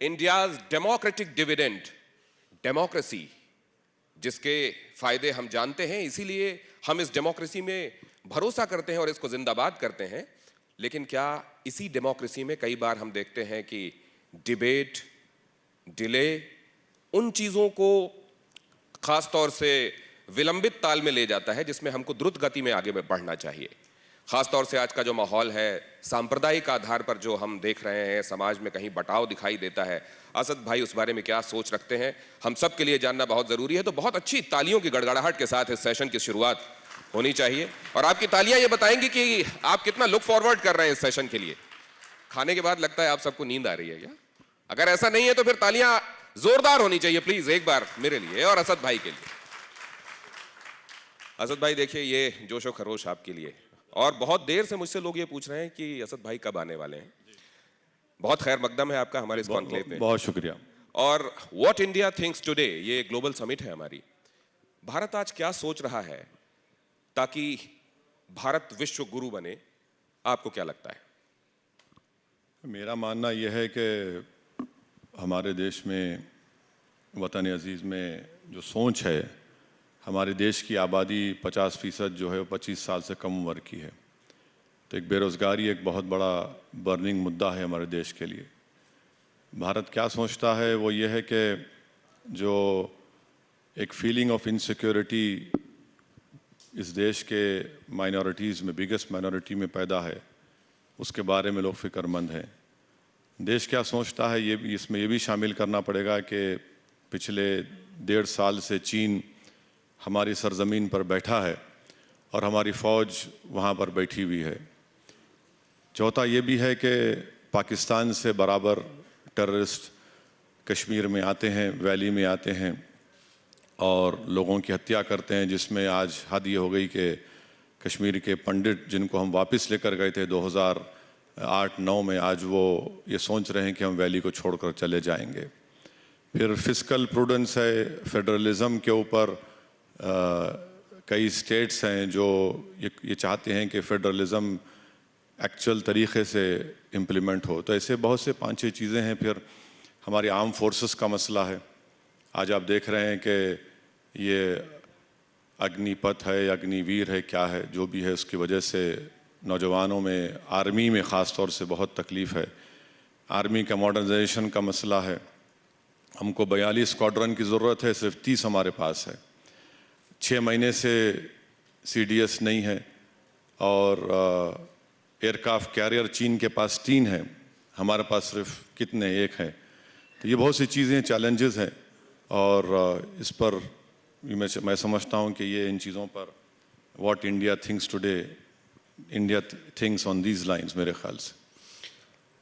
India's democratic dividend, democracy, जिसके फायदे हम जानते हैं, इसीलिए हम इस डेमोक्रेसी में भरोसा करते हैं और इसको जिंदाबाद करते हैं। लेकिन क्या इसी डेमोक्रेसी में कई बार हम देखते हैं कि डिबेट, डिले उन चीजों को खास तौर से विलंबित ताल में ले जाता है जिसमें हमको द्रुत गति में आगे बढ़ना चाहिए। खास तौर से आज का जो माहौल है, सांप्रदायिक आधार पर जो हम देख रहे हैं, समाज में कहीं बटाव दिखाई देता है। असद भाई उस बारे में क्या सोच रखते हैं, हम सब के लिए जानना बहुत जरूरी है। तो बहुत अच्छी तालियों की गड़गड़ाहट के साथ इस सेशन की शुरुआत होनी चाहिए और आपकी तालियां ये बताएंगी कि आप कितना लुक फॉरवर्ड कर रहे हैं इस सेशन के लिए। खाने के बाद लगता है आप सबको नींद आ रही है क्या? अगर ऐसा नहीं है तो फिर तालियां जोरदार होनी चाहिए प्लीज, एक बार मेरे लिए और असद भाई के लिए। असद भाई देखिए, ये जोशो खरोश आपके लिए, और बहुत देर से मुझसे लोग ये पूछ रहे हैं कि असद भाई कब आने वाले हैं। बहुत खैर मकदम है आपका हमारे इस कॉन्क्लेव में। बहुत शुक्रिया। और व्हाट इंडिया थिंक्स टुडे, ये ग्लोबल समिट है हमारी। भारत आज क्या सोच रहा है ताकि भारत विश्व गुरु बने, आपको क्या लगता है? मेरा मानना यह है कि हमारे देश में, वतन अजीज़ में जो सोच है, हमारे देश की आबादी 50% जो है वो 25 साल से कम उम्र की है। तो एक बेरोज़गारी एक बहुत बड़ा बर्निंग मुद्दा है हमारे देश के लिए। भारत क्या सोचता है वो ये है कि जो एक फीलिंग ऑफ इनसिक्योरिटी इस देश के माइनॉरिटीज़ में, बिगेस्ट माइनॉरिटी में पैदा है, उसके बारे में लोग फ़िक्रमंद हैं। देश क्या सोचता है, ये इसमें ये भी शामिल करना पड़ेगा कि पिछले 1.5 साल से चीन हमारी सरजमीन पर बैठा है और हमारी फ़ौज वहाँ पर बैठी हुई है। चौथा ये भी है कि पाकिस्तान से बराबर टेररिस्ट कश्मीर में आते हैं, वैली में आते हैं और लोगों की हत्या करते हैं, जिसमें आज हद ये हो गई कि कश्मीर के पंडित जिनको हम वापस लेकर गए थे 2008-9 में, आज वो ये सोच रहे हैं कि हम वैली को छोड़कर चले जाएंगे। फिर फिस्कल प्रूडेंस है, फेडरलिज्म के ऊपर कई स्टेट्स हैं जो ये चाहते हैं कि फेडरलिज्म एक्चुअल तरीक़े से इम्प्लीमेंट हो। तो ऐसे बहुत से 5-6 चीज़ें हैं। फिर हमारी आर्म फोर्सेस का मसला है। आज आप देख रहे हैं कि ये अग्निपथ है, अग्निवीर है, क्या है, जो भी है, उसकी वजह से नौजवानों में, आर्मी में ख़ास तौर से बहुत तकलीफ़ है। आर्मी का मॉडर्नाइजेशन का मसला है। हमको 42 स्क्वाड्रन की ज़रूरत है, सिर्फ 30 हमारे पास है। 6 महीने से CDS नहीं है और एयरक्राफ्ट कैरियर चीन के पास 3 है, हमारे पास सिर्फ कितने, 1 है। तो ये बहुत सी चीज़ें, चैलेंजेस हैं और इस पर मैं समझता हूँ कि ये इन चीज़ों पर what India thinks today, India thinks on these lines, मेरे ख्याल से।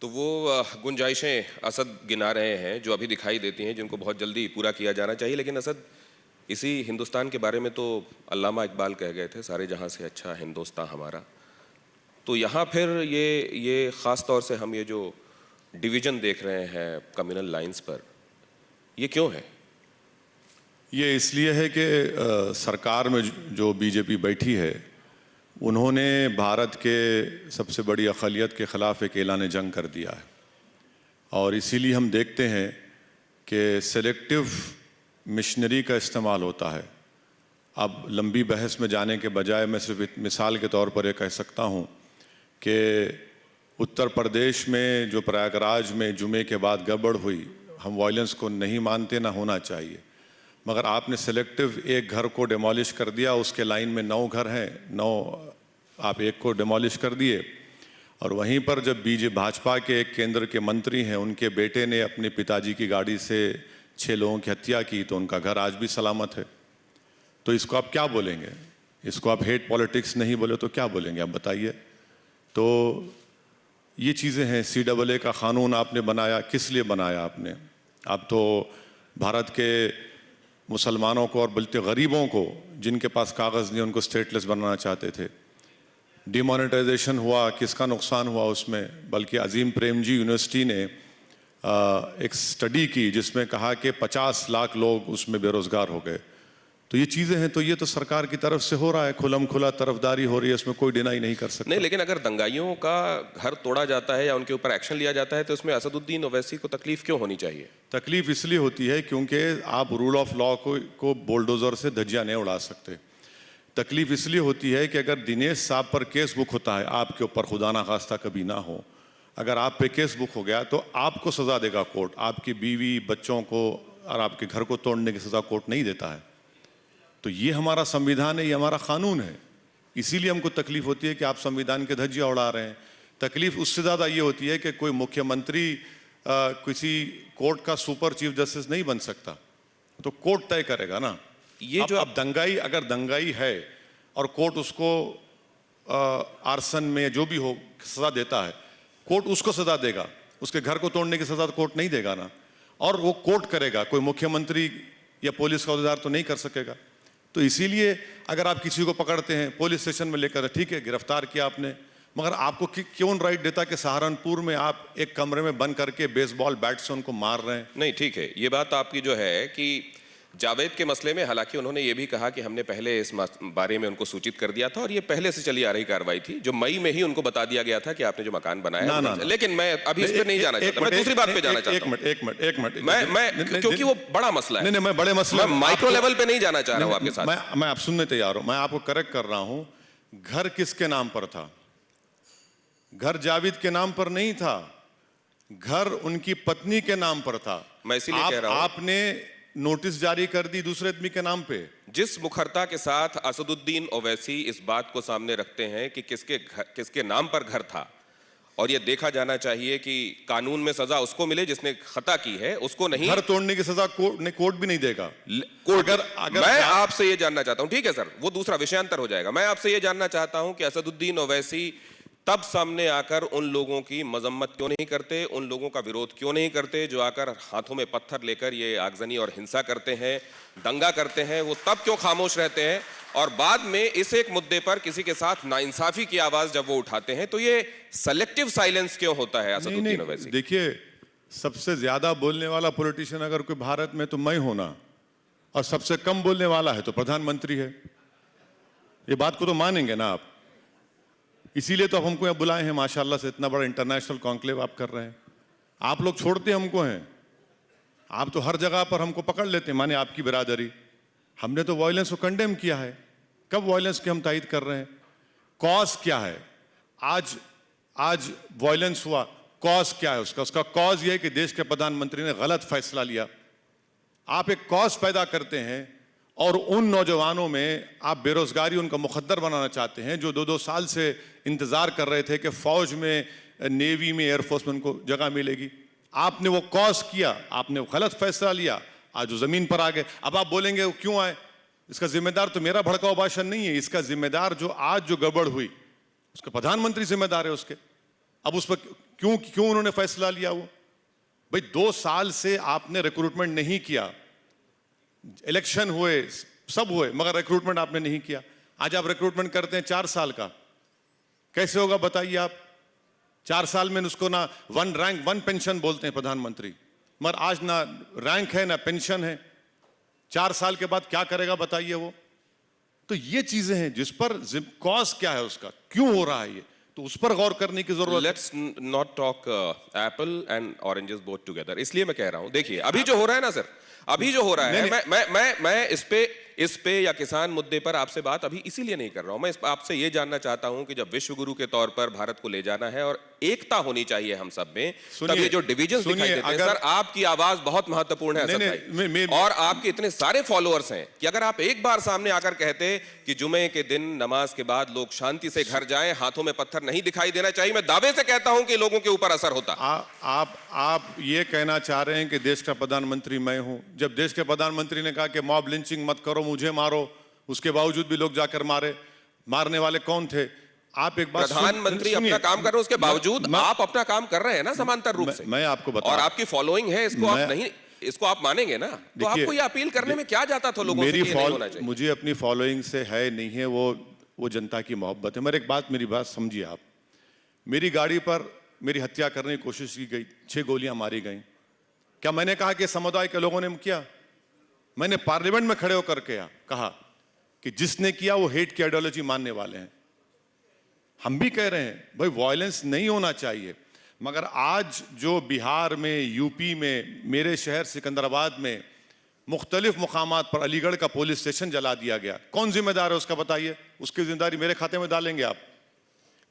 तो वो गुंजाइशें असद गिना रहे हैं जो अभी दिखाई देती हैं, जिनको बहुत जल्दी पूरा किया जाना चाहिए। लेकिन असद, इसी हिंदुस्तान के बारे में तो अल्लामा इकबाल कह गए थे, सारे जहां से अच्छा हिंदुस्तान हमारा। तो यहाँ फिर ये ख़ास तौर से हम ये जो डिवीज़न देख रहे हैं कम्युनल लाइंस पर, ये क्यों है? ये इसलिए है कि सरकार में जो BJP बैठी है, उन्होंने भारत के सबसे बड़ी अक़लियत के ख़िलाफ़ एक ऐलान जंग कर दिया है और इसीलिए हम देखते हैं कि सेलेक्टिव मिशनरी का इस्तेमाल होता है। अब लंबी बहस में जाने के बजाय मैं सिर्फ मिसाल के तौर पर यह कह सकता हूँ कि उत्तर प्रदेश में जो प्रयागराज में जुमे के बाद गड़बड़ हुई, हम वायलेंस को नहीं मानते, ना होना चाहिए, मगर आपने सेलेक्टिव एक घर को डिमोलिश कर दिया। उसके लाइन में 9 घर हैं, 9 आप एक को डिमोलिश कर दिए। और वहीं पर जब भाजपा के एक केंद्र के मंत्री हैं, उनके बेटे ने अपने पिताजी की गाड़ी से 6 लोगों की हत्या की, तो उनका घर आज भी सलामत है। तो इसको आप क्या बोलेंगे? इसको आप हेट पॉलिटिक्स नहीं बोले तो क्या बोलेंगे, आप बताइए। तो ये चीज़ें हैं। CAA का क़ानून आपने बनाया, किस लिए बनाया आपने? आप तो भारत के मुसलमानों को और बल्कि गरीबों को, जिनके पास कागज़ नहीं, उनको स्टेटलेस बनाना चाहते थे। डिमोनेटाइजेशन हुआ, किसका नुकसान हुआ उसमें? बल्कि अजीम प्रेमजी यूनिवर्सिटी ने एक स्टडी की जिसमें कहा कि 50 लाख लोग उसमें बेरोज़गार हो गए। तो ये चीजें हैं, तो ये तो सरकार की तरफ से हो रहा है, खुलम खुला तरफदारी हो रही है, इसमें कोई डिनाई नहीं कर सकता। नहीं, लेकिन अगर दंगाइयों का घर तोड़ा जाता है या उनके ऊपर एक्शन लिया जाता है तो इसमें असदुद्दीन ओवैसी को तकलीफ क्यों होनी चाहिए? तकलीफ इसलिए होती है क्योंकि आप रूल ऑफ लॉ को बुलडोजर से धज्जियां नहीं उड़ा सकते। तकलीफ इसलिए होती है कि अगर दिनेश साहब पर केस बुक होता है, आपके ऊपर खुदा ना खास्ता कभी ना हो, अगर आप पे केस बुक हो गया तो आपको सजा देगा कोर्ट, आपकी बीवी बच्चों को और आपके घर को तोड़ने की सजा कोर्ट नहीं देता है। तो ये हमारा संविधान है, ये हमारा कानून है, इसीलिए हमको तकलीफ होती है कि आप संविधान के धज्जियां उड़ा रहे हैं। तकलीफ उससे ज्यादा ये होती है कि कोई मुख्यमंत्री किसी कोर्ट का सुपर चीफ जस्टिस नहीं बन सकता, तो कोर्ट तय करेगा ना। ये जो अब दंगाई अगर दंगाई है और कोर्ट उसको आर्सन में जो भी हो सजा देता है, कोर्ट उसको सजा देगा, उसके घर को तोड़ने की सजा तो कोर्ट नहीं देगा ना, और वो कोर्ट करेगा, कोई मुख्यमंत्री या पुलिस का औहदेदार तो नहीं कर सकेगा। तो इसीलिए अगर आप किसी को पकड़ते हैं, पुलिस स्टेशन में लेकर, ठीक है गिरफ्तार किया आपने, मगर आपको क्यों राइट देता कि सहारनपुर में आप एक कमरे में बंद करके बेसबॉल बैट से उनको मार रहे हैं? नहीं, ठीक है, ये बात आपकी जो है कि जावेद के मसले में हालांकि उन्होंने ये भी कहा कि हमने पहले इस बारे में उनको सूचित कर दिया था और ये पहले से चली आ रही कार्रवाई थी, जो मई में ही उनको बता दिया गया था कि आपने जो मकान बनाया ना। लेकिन मैं अभी इस पर नहीं जाना चाहता, मैं दूसरी बात पे जाना चाहता हूं। एक मिनट मैं क्योंकि वो बड़ा मसला है। नहीं, मैं बड़े मसले, मैं माइक्रो लेवल पे नहीं जाना चाह रहा हूं आपके साथ। मैं आप सुनने तैयार हूं, मैं आपको करेक्ट कर रहा हूं। घर किसके नाम पर था? घर जावेद के नाम पर नहीं था, घर उनकी पत्नी के नाम पर था। मैं इसीलिए कह रहा हूं, आपने नोटिस जारी कर दी दूसरे आदमी के नाम पे। जिस मुखरता के साथ असदुद्दीन ओवैसी इस बात को सामने रखते हैं कि किसके नाम पर घर था, और ये देखा जाना चाहिए कि कानून में सजा उसको मिले जिसने खता की है, उसको नहीं। घर तोड़ने की सजा कोर्ट भी नहीं देगा। अगर मैं आपसे ये जानना चाहता हूं, ठीक है सर, वो दूसरा विषयांतर हो जाएगा। मैं आपसे ये जानना चाहता हूं कि असदुद्दीन ओवैसी तब सामने आकर उन लोगों की मजम्मत क्यों नहीं करते, उन लोगों का विरोध क्यों नहीं करते जो आकर हाथों में पत्थर लेकर ये आगजनी और हिंसा करते हैं, दंगा करते हैं? वो तब क्यों खामोश रहते हैं? और बाद में इस एक मुद्दे पर किसी के साथ नाइंसाफी की आवाज जब वो उठाते हैं तो ये सेलेक्टिव साइलेंस क्यों होता है असदुद्दीन ओवैसी? देखिए, सबसे ज्यादा बोलने वाला पॉलिटिशियन अगर कोई भारत में तो मैं होना, और सबसे कम बोलने वाला है तो प्रधानमंत्री है। ये बात को तो मानेंगे ना आप? इसीलिए तो हमको यहाँ बुलाए हैं, माशाल्लाह से इतना बड़ा इंटरनेशनल कॉन्क्लेव आप कर रहे हैं। आप लोग छोड़ते हमको हैं, आप तो हर जगह पर हमको पकड़ लेते हैं, माने आपकी बिरादरी। हमने तो वायलेंस को कंडेम किया है। कब वायलेंस की हम तायद कर रहे हैं? कॉज क्या है? आज वायलेंस हुआ, कॉज क्या है उसका कॉज ये है कि देश के प्रधानमंत्री ने गलत फैसला लिया। आप एक कॉज पैदा करते हैं और उन नौजवानों में आप बेरोजगारी उनका मुकद्दर बनाना चाहते हैं जो 2-2 साल से इंतजार कर रहे थे कि फौज में, नेवी में, एयरफोर्स में उनको जगह मिलेगी। आपने वो कॉज किया, आपने वो गलत फैसला लिया, आज वो जमीन पर आ गए। अब आप बोलेंगे वो क्यों आए? इसका जिम्मेदार तो मेरा भड़काऊ भाषण नहीं है, इसका जिम्मेदार जो गड़बड़ हुई उसका प्रधानमंत्री जिम्मेदार है उसके। अब उस पर क्यों उन्होंने फैसला लिया? वो भाई 2 साल से आपने रिक्रूटमेंट नहीं किया, इलेक्शन हुए, सब हुए, मगर रिक्रूटमेंट आपने नहीं किया। आज आप रिक्रूटमेंट करते हैं 4 साल का, कैसे होगा बताइए आप? 4 साल में उसको ना 1 रैंक 1 पेंशन बोलते हैं प्रधानमंत्री, मगर आज ना रैंक है ना पेंशन है। 4 साल के बाद क्या करेगा बताइए वो? तो ये चीजें हैं जिस पर कॉज क्या है, उसका क्यों हो रहा है ये, तो उस पर गौर करने की जरूरत है। Let's not talk Apple and oranges both together. इसलिए मैं कह रहा हूं, देखिए अभी जो हो रहा है ना सर, अभी जो हो रहा है, मैं इस पे या किसान मुद्दे पर आपसे बात अभी इसीलिए नहीं कर रहा हूं। मैं आपसे ये जानना चाहता हूं कि जब विश्व गुरु के तौर पर भारत को ले जाना है और एकता होनी चाहिए हम सब में, तब ये जो डिवीजन दिखाई देते हैं, सर आपकी आवाज बहुत महत्वपूर्ण है असद भाई, और आपके इतने सारे फॉलोअर्स हैं कि अगर आप एक बार सामने आकर कहते कि जुमे के दिन नमाज के बाद लोग शांति से घर जाएं, हाथों में पत्थर नहीं दिखाई देना चाहिए, मैं दावे से कहता हूं कि लोगों के ऊपर असर होता। आप ये कहना चाह रहे हैं कि देश का प्रधानमंत्री मैं हूं। जब देश के प्रधानमंत्री ने कहा कि मॉब लिंचिंग मत करो, मुझे मारो, उसके बावजूद भी लोग जाकर मारने वाले कौन थे? आप एक बात, प्रधानमंत्री अपना काम कर रहे हैं, उसके बावजूद आप अपना काम कर रहे हैं ना समांतर रूप से। मैं आपको बता, और आपकी फॉलोइंग है, इसको आप मानेंगे ना? तो आपको ये अपील करने में क्या जाता था लोगों से? मुझे अपनी फॉलोइंग से है नहीं है, वो जनता की मोहब्बत है। मेरी बात समझिए आप। मेरी गाड़ी पर मेरी हत्या करने की कोशिश की गई, 6 गोलियां मारी गई। क्या मैंने कहा कि समुदाय के लोगों ने किया? मैंने पार्लियामेंट में खड़े होकर के कहा कि जिसने किया वो हेट की आइडियोलॉजी मानने वाले हैं। हम भी कह रहे हैं भाई वायलेंस नहीं होना चाहिए, मगर आज जो बिहार में, यूपी में, मेरे शहर सिकंदराबाद में मुख्तलिफ मुकामात पर अलीगढ़ का पुलिस स्टेशन जला दिया गया, कौन जिम्मेदार है उसका बताइए? उसकी जिम्मेदारी मेरे खाते में डालेंगे आप?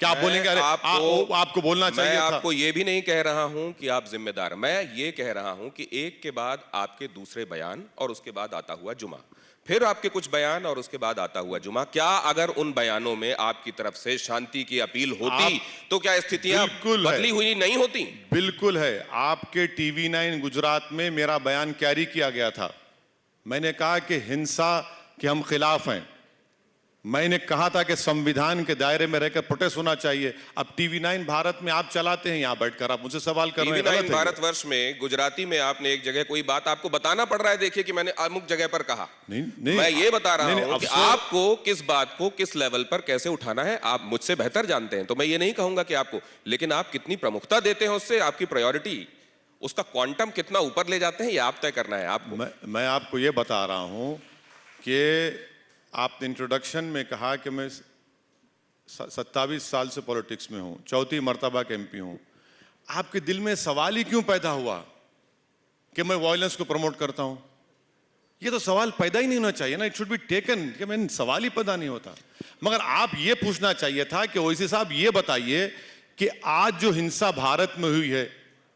क्या आप बोलेंगे अरे आपको बोलना चाहिए मैं था? आपको ये भी नहीं कह रहा हूं कि आप जिम्मेदार, मैं ये कह रहा हूं कि एक के बाद आपके दूसरे बयान और उसके बाद आता हुआ जुमा, फिर आपके कुछ बयान और उसके बाद आता हुआ जुमा, क्या अगर उन बयानों में आपकी तरफ से शांति की अपील होती तो क्या स्थितियां बदली हुई नहीं होती? बिल्कुल है। आपके टीवी 9 गुजरात में मेरा बयान कैरी किया गया था। मैंने कहा कि हिंसा के हम खिलाफ हैं। मैंने कहा था कि संविधान के दायरे में रहकर प्रोटेस्ट होना चाहिए। अब टीवी 9 भारत में आप चलाते हैं, यहां बैठकर आप मुझसे सवाल कर रहे हैं। टीवी 9 भारतवर्ष में गुजराती में आपने एक जगह कोई बात आपको बताना पड़ रहा है, देखिए कि मैंने अमुक जगह पर कहा। नहीं, मैं ये बता रहा हूं कि आपको किस बात को किस लेवल पर कैसे उठाना है आप मुझसे बेहतर जानते हैं, तो मैं ये नहीं कहूंगा कि आपको, लेकिन आप कितनी प्रमुखता देते हैं उससे, आपकी प्रायोरिटी, उसका क्वांटम कितना ऊपर ले जाते हैं, ये आप तय करना है आपको। मैं आपको ये बता रहा हूं कि आपने इंट्रोडक्शन में कहा कि मैं 27 साल से पॉलिटिक्स में हूं, चौथी मर्तबा के एमपी हूं। आपके दिल में सवाल ही क्यों पैदा हुआ कि मैं वायलेंस को प्रमोट करता हूं? ये तो सवाल पैदा ही नहीं होना चाहिए ना, इट शुड बी टेकन कि मैं सवाल ही पैदा नहीं होता। मगर आप ये पूछना चाहिए था कि ओवैसी साहब ये बताइए कि आज जो हिंसा भारत में हुई है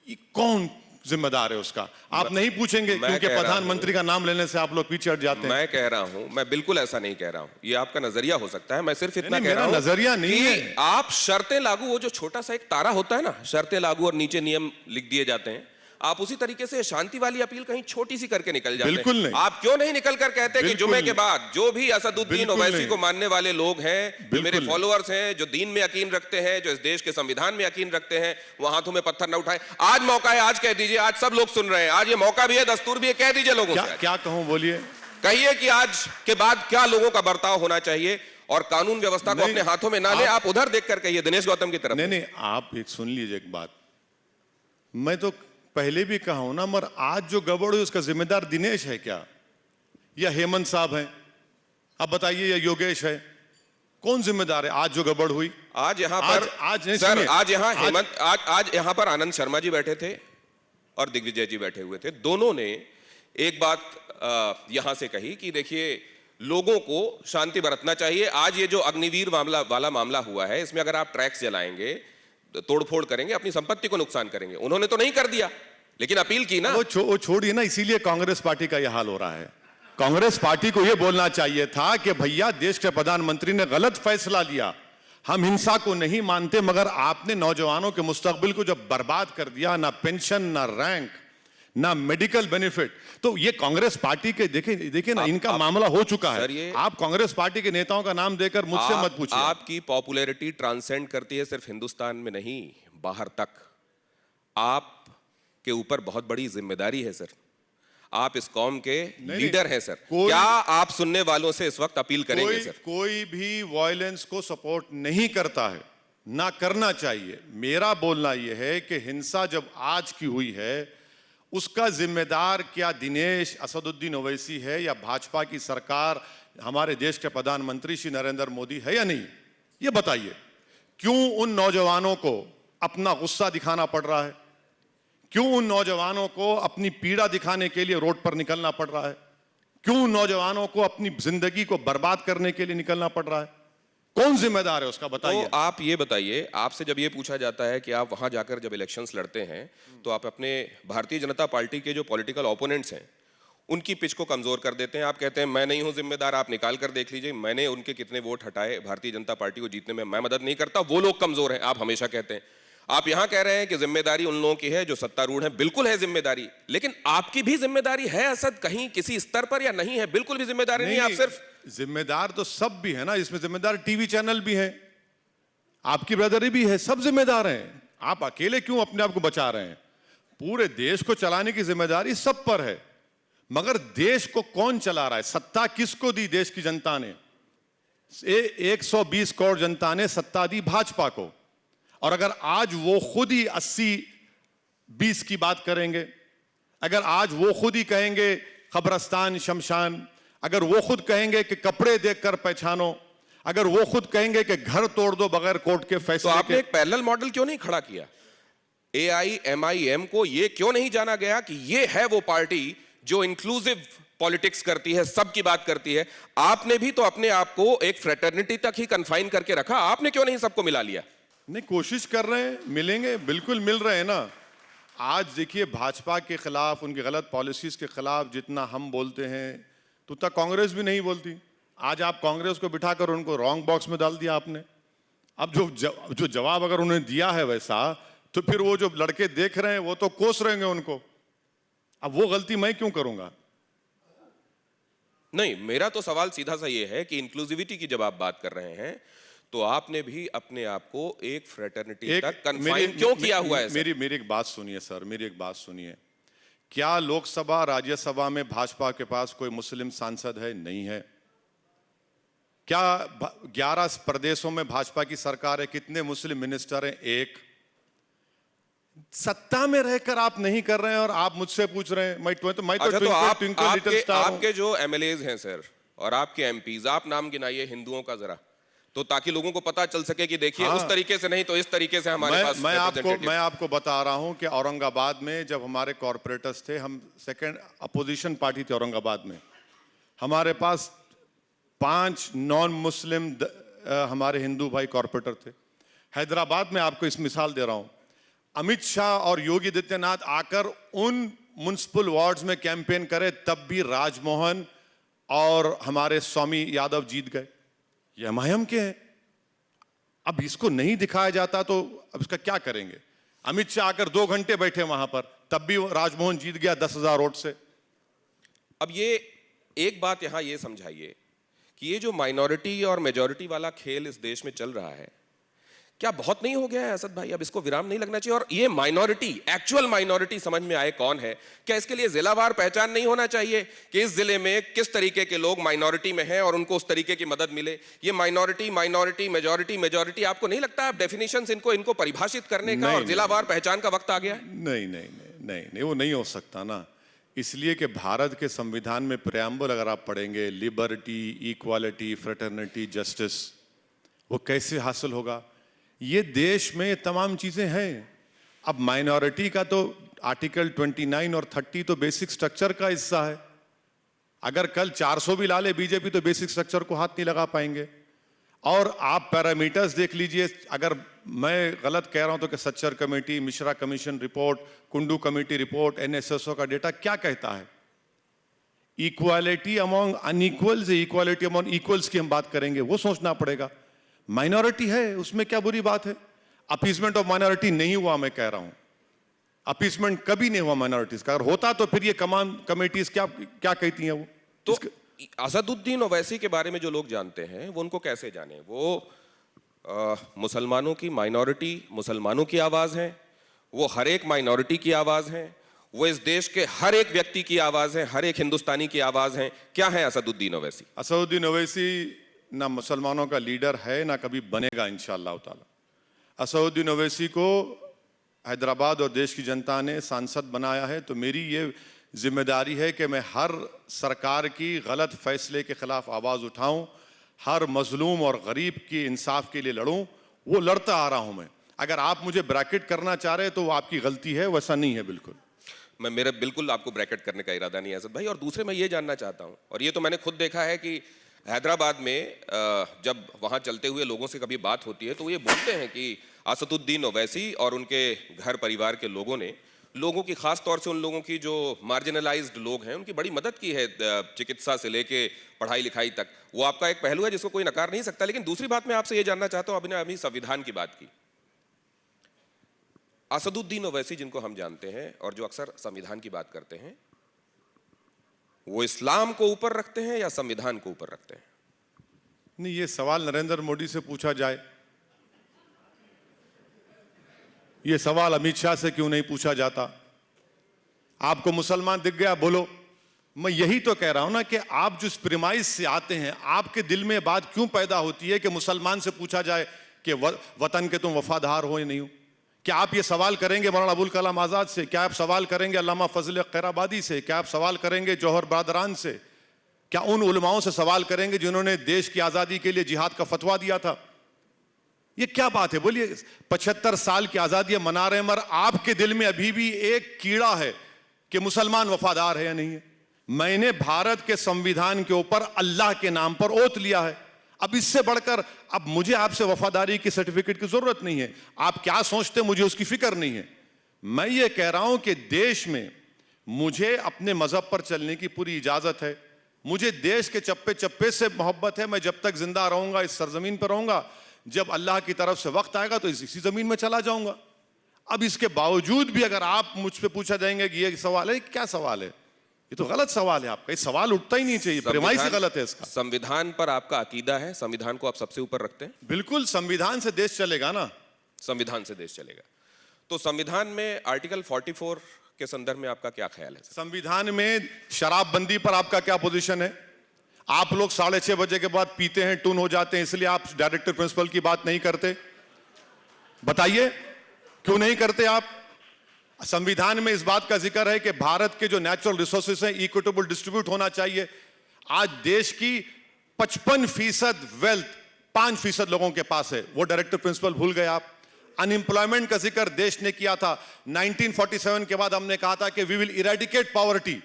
ये कौन जिम्मेदार है उसका? आप नहीं पूछेंगे क्योंकि प्रधानमंत्री का नाम लेने से आप लोग पीछे हट जाते हैं। मैं कह रहा हूं, मैं बिल्कुल ऐसा नहीं कह रहा हूं, ये आपका नजरिया हो सकता है, मैं सिर्फ इतना कह रहा हूं, नजरिया नहीं है। आप शर्तें लागू, वो जो छोटा सा एक तारा होता है ना, शर्तें लागू और नीचे नियम लिख दिए जाते हैं, आप उसी तरीके से शांति वाली अपील कहीं छोटी सी करके निकल जाते हैं। बिल्कुल नहीं। आप क्यों नहीं निकल कर कहते कि जुमे के बाद जो भी असदुद्दीन ओवैसी को मानने वाले लोग हैं, जो मेरे फॉलोअर्स हैं, जो दीन में यकीन रखते हैं, जो इस देश के संविधान में यकीन रखते हैं, वो हाथों में पत्थर न उठाए। आज मौका है, आज कह दीजिए, आज सब लोग सुन रहे हैं, आज ये मौका भी है, दस्तूर भी है, कह दीजिए लोगों से। क्या कहूं, बोलिए, कहिए कि आज के बाद क्या लोगों का बर्ताव होना चाहिए और कानून व्यवस्था को अपने हाथों में ना ले। आप उधर देखकर कहिए, दिनेश गौतम की तरफ। नहीं, आप एक सुन लीजिए एक बात, मैं तो पहले भी कहा हूं ना, मगर आज जो गड़बड़ हुई उसका जिम्मेदार दिनेश है क्या, या हेमंत साहब हैं? आप बताइए, या योगेश है? कौन जिम्मेदार है आज जो गड़बड़ हुई? आज यहाँ पर सर, आज यहाँ हेमंत, आज यहाँ पर आनंद शर्मा जी बैठे थे और दिग्विजय जी बैठे हुए थे। दोनों ने एक बात यहां से कही कि देखिए लोगों को शांति बरतना चाहिए। आज ये जो अग्निवीर वाला मामला हुआ है, इसमें अगर आप ट्रैक्स जलाएंगे, तोड़फोड़ करेंगे, अपनी संपत्ति को नुकसान करेंगे। उन्होंने तो नहीं कर दिया, लेकिन अपील की ना। वो छोड़िए ना, इसीलिए कांग्रेस पार्टी का यह हाल हो रहा है। कांग्रेस पार्टी को यह बोलना चाहिए था कि भैया देश के प्रधानमंत्री ने गलत फैसला लिया, हम हिंसा को नहीं मानते, मगर आपने नौजवानों के मुस्तकबिल को जब बर्बाद कर दिया, ना पेंशन, ना रैंक, ना मेडिकल बेनिफिट, तो ये कांग्रेस पार्टी के देखिए ना, इनका मामला हो चुका है। आप कांग्रेस पार्टी के नेताओं का नाम देकर मुझसे मत पूछिए। आपकी पॉपुलैरिटी ट्रांसेंड करती है सिर्फ हिंदुस्तान में नहीं, बाहर तक। आप के ऊपर बहुत बड़ी जिम्मेदारी है सर, आप इस कौम के लीडर हैं सर। क्या आप सुनने वालों से इस वक्त अपील करेंगे सर? कोई भी वायलेंस को सपोर्ट नहीं करता है, ना करना चाहिए। मेरा बोलना यह है कि हिंसा जब आज की हुई है, उसका जिम्मेदार क्या दिनेश असदुद्दीन ओवैसी है या भाजपा की सरकार, हमारे देश के प्रधानमंत्री श्री नरेंद्र मोदी है या नहीं? ये बताइए। क्यों उन नौजवानों को अपना गुस्सा दिखाना पड़ रहा है? क्यों उन नौजवानों को अपनी पीड़ा दिखाने के लिए रोड पर निकलना पड़ रहा है? क्यों नौजवानों को अपनी जिंदगी को बर्बाद करने के लिए निकलना पड़ रहा है? कौन जिम्मेदार है उसका, बताइए। तो आप ये बताइए, आपसे जब ये पूछा जाता है कि आप वहां जाकर जब इलेक्शंस लड़ते हैं, तो आप अपने भारतीय जनता पार्टी के जो पॉलिटिकल ओपोनेंट्स हैं उनकी पिच को कमजोर कर देते हैं। आप कहते हैं मैं नहीं हूं जिम्मेदार, आप निकाल कर देख लीजिए, मैंने उनके कितने वोट हटाए, भारतीय जनता पार्टी को जीतने में मैं मदद नहीं करता, वो लोग कमजोर हैं, आप हमेशा कहते हैं। आप यहां कह रहे हैं कि जिम्मेदारी उन लोगों की है जो सत्तारूढ़ है। बिल्कुल है जिम्मेदारी, लेकिन आपकी भी जिम्मेदारी है असद, कहीं किसी स्तर पर, या नहीं है? बिल्कुल भी जिम्मेदारी नहीं है। आप सिर्फ जिम्मेदार तो सब भी है ना, इसमें जिम्मेदार टीवी चैनल भी है, आपकी ब्रदरी भी है, सब जिम्मेदार हैं। आप अकेले क्यों अपने आप को बचा रहे हैं? पूरे देश को चलाने की जिम्मेदारी सब पर है, मगर देश को कौन चला रहा है? सत्ता किसको दी देश की जनता ने? 120 करोड़ जनता ने सत्ता दी भाजपा को, और अगर आज वो खुद ही 80-20 की बात करेंगे, अगर आज वो खुद ही कहेंगे कब्रस्तान शमशान, अगर वो खुद कहेंगे कि कपड़े देखकर पहचानो, अगर वो खुद कहेंगे कि घर तोड़ दो बगैर कोर्ट के तो फैसले आपने के, एक पैरेलल मॉडल क्यों नहीं खड़ा किया? AIMIM को ये क्यों नहीं जाना गया कि ये है वो पार्टी जो इंक्लूसिव पॉलिटिक्स करती है, सबकी बात करती है? आपने भी तो अपने आप को एक फ्रेटर्निटी तक ही कन्फाइन करके रखा, आपने क्यों नहीं सबको मिला लिया? नहीं, कोशिश कर रहे हैं, मिलेंगे, बिल्कुल मिल रहे हैं ना। आज देखिए, भाजपा के खिलाफ, उनकी गलत पॉलिसीज के खिलाफ जितना हम बोलते हैं तो उतना कांग्रेस भी नहीं बोलती। आज आप कांग्रेस को बिठाकर उनको रॉन्ग बॉक्स में डाल दिया आपने। अब जो जवाब अगर उन्होंने दिया है वैसा, तो फिर वो जो लड़के देख रहे हैं वो तो कोस रहेंगे उनको। अब वो गलती मैं क्यों करूंगा? नहीं, मेरा तो सवाल सीधा सा ये है कि इंक्लूसिविटी की जब आप बात कर रहे हैं तो आपने भी अपने आप को एक फ्रेटर्निटी तक कन्फाइन क्यों किया हुआ है? मेरी एक बात सुनिए सर, मेरी एक बात सुनिए। क्या लोकसभा राज्यसभा में भाजपा के पास कोई मुस्लिम सांसद है? नहीं है। क्या 11 प्रदेशों में भाजपा की सरकार है? कितने मुस्लिम मिनिस्टर हैं? एक। सत्ता में रहकर आप नहीं कर रहे हैं और आप मुझसे पूछ रहे हैं। मैं तो अच्छा, तो आपके आपके जो MLAs हैं सर और आपके MPs, आप नाम गिनाइए हिंदुओं का जरा, तो ताकि लोगों को पता चल सके कि देखिए उस तरीके से नहीं तो इस तरीके से हमारे पास मैं आपको बता रहा हूं कि औरंगाबाद में जब हमारे कॉर्पोरेटर्स थे, हम सेकंड अपोजिशन पार्टी थे औरंगाबाद में, हमारे पास 5 नॉन मुस्लिम हमारे हिंदू भाई कॉर्पोरेटर थे। हैदराबाद में आपको इस मिसाल दे रहा हूं, अमित शाह और योगी आदित्यनाथ आकर उन म्युनिसिपल वार्ड्स में कैंपेन करे, तब भी राजमोहन और हमारे स्वामी यादव जीत गए। ये MIM के हैं। अब इसको नहीं दिखाया जाता तो अब इसका क्या करेंगे? अमित शाह आकर 2 घंटे बैठे वहां पर, तब भी राजमोहन जीत गया 10,000 वोट से। अब ये एक बात यहां ये समझाइए कि ये जो माइनॉरिटी और मेजॉरिटी वाला खेल इस देश में चल रहा है, क्या बहुत नहीं हो गया है असद भाई? अब इसको विराम नहीं लगना चाहिए? और ये माइनॉरिटी, एक्चुअल माइनॉरिटी समझ में आए कौन है? क्या इसके लिए जिलावार पहचान नहीं होना चाहिए कि इस जिले में किस तरीके के लोग माइनॉरिटी में हैं और उनको उस तरीके की मदद मिले? ये माइनॉरिटी, मेजॉरिटी, आपको नहीं लगता है डेफिनेशंस इनको परिभाषित करने का और जिलावार पहचान का वक्त आ गया है? नहीं, वो नहीं हो सकता ना। इसलिए कि भारत के संविधान में प्रेम्बल अगर आप पढ़ेंगे, लिबर्टी, इक्वालिटी, फ्रेटर्निटी, जस्टिस, वो कैसे हासिल होगा? ये देश में ये तमाम चीजें हैं। अब माइनॉरिटी का तो आर्टिकल 29 और 30 तो बेसिक स्ट्रक्चर का हिस्सा है। अगर कल 400 भी ला ले बीजेपी तो बेसिक स्ट्रक्चर को हाथ नहीं लगा पाएंगे। और आप पैरामीटर्स देख लीजिए, अगर मैं गलत कह रहा हूं तो कि Sachar committee, Mishra commission report, Kundu committee report, NSSO का डेटा क्या कहता है? Equality among unequals, equality among equals की हम बात करेंगे, वो सोचना पड़ेगा। माइनॉरिटी है, उसमें क्या बुरी बात है? अपीसमेंट ऑफ माइनॉरिटी नहीं हुआ, मैं कह रहा हूं। अपीसमेंट कभी नहीं हुआ माइनॉरिटीज का। अगर होता तो फिर ये कमेटीज क्या कहती हैं वो? तो असदुद्दीन ओवैसी के बारे में जो लोग जानते हैं वो उनको कैसे जाने? वो मुसलमानों की माइनॉरिटी, मुसलमानों की आवाज है, वो हर एक माइनॉरिटी की आवाज है, वो इस देश के हर एक व्यक्ति की आवाज है, हर एक हिंदुस्तानी की आवाज है। क्या है असदुद्दीन ओवैसी? असदुद्दीन ओवैसी ना मुसलमानों का लीडर है, ना कभी बनेगा इंशाअल्लाह ताला। असदुद्दीन ओवैसी को हैदराबाद और देश की जनता ने सांसद बनाया है, तो मेरी ये जिम्मेदारी है कि मैं हर सरकार की गलत फैसले के खिलाफ आवाज उठाऊं, हर मजलूम और गरीब की इंसाफ के लिए लड़ूं। वो लड़ता आ रहा हूं मैं। अगर आप मुझे ब्रैकेट करना चाह रहे तो वो आपकी गलती है, वैसा नहीं है बिल्कुल। मेरा बिल्कुल आपको ब्रैकेट करने का इरादा नहीं है असद भाई। और दूसरे मैं ये जानना चाहता हूं, और ये तो मैंने खुद देखा है कि हैदराबाद में जब वहां चलते हुए लोगों से कभी बात होती है तो वो ये बोलते हैं कि असदुद्दीन ओवैसी और उनके घर परिवार के लोगों ने लोगों की, खास तौर से उन लोगों की जो मार्जिनलाइज्ड लोग हैं, उनकी बड़ी मदद की है, चिकित्सा से लेके पढ़ाई लिखाई तक। वो आपका एक पहलू है जिसको कोई नकार नहीं सकता। लेकिन दूसरी बात मैं आपसे ये जानना चाहता हूं, आपने अभी संविधान की बात की। असदुद्दीन ओवैसी जिनको हम जानते हैं और जो अक्सर संविधान की बात करते हैं, वो इस्लाम को ऊपर रखते हैं या संविधान को ऊपर रखते हैं? नहीं, ये सवाल नरेंद्र मोदी से पूछा जाए। ये सवाल अमित शाह से क्यों नहीं पूछा जाता? आपको मुसलमान दिख गया, बोलो। मैं यही तो कह रहा हूं ना कि आप जिस प्रिमाइस से आते हैं, आपके दिल में बात क्यों पैदा होती है कि मुसलमान से पूछा जाए कि वतन के तुम वफादार हो या नहीं हो? क्या आप ये सवाल करेंगे मौलाना अबुल कलाम आजाद से? क्या आप सवाल करेंगे अल्लामा फजल खैराबादी से? क्या आप सवाल करेंगे जौहर बरदरान से? क्या उन उलमाओं से सवाल करेंगे जिन्होंने देश की आजादी के लिए जिहाद का फतवा दिया था? ये क्या बात है? बोलिए, 75 साल की आजादी मना रहे हैं, मगर आपके दिल में अभी भी एक कीड़ा है कि मुसलमान वफादार है या नहीं है। मैंने भारत के संविधान के ऊपर अल्लाह के नाम पर ओथ लिया है। अब इससे बढ़कर अब मुझे आपसे वफादारी की सर्टिफिकेट की जरूरत नहीं है। आप क्या सोचते, मुझे उसकी फिक्र नहीं है। मैं ये कह रहा हूं कि देश में मुझे अपने मजहब पर चलने की पूरी इजाजत है। मुझे देश के चप्पे चप्पे से मोहब्बत है। मैं जब तक जिंदा रहूंगा, इस सरजमीन पर रहूंगा, जब अल्लाह की तरफ से वक्त आएगा तो इसी जमीन में चला जाऊंगा। अब इसके बावजूद भी अगर आप मुझ पे पूछा जाएंगे कि ये सवाल है, क्या सवाल है, ये तो गलत सवाल है आपका। ये सवाल उठता ही नहीं चाहिए, प्रेमाइस ही गलत है इसका। संविधान पर आपका अकीदा है, संविधान को आप सबसे ऊपर रखते हैं? बिल्कुल, संविधान से देश चलेगा ना। संविधान से देश चलेगा। तो संविधान में आर्टिकल 44 के संदर्भ में आपका क्या ख्याल है? संविधान में शराबबंदी पर आपका क्या पोजीशन है? आप लोग 6:30 बजे के बाद पीते हैं, टून हो जाते हैं, इसलिए आप डायरेक्टर प्रिंसिपल की बात नहीं करते। बताइए क्यों नहीं करते आप? संविधान में इस बात का जिक्र है कि भारत के जो नेचुरल रिसोर्सेस हैं इक्विटेबल डिस्ट्रीब्यूट होना चाहिए। आज देश की 55% वेल्थ 5% लोगों के पास है, वो डायरेक्टर प्रिंसिपल भूल गए आप। अनएम्प्लॉयमेंट का जिक्र देश ने किया था। 1947 के बाद हमने कहा था कि वी विल इरेडिकेट पॉवर्टी।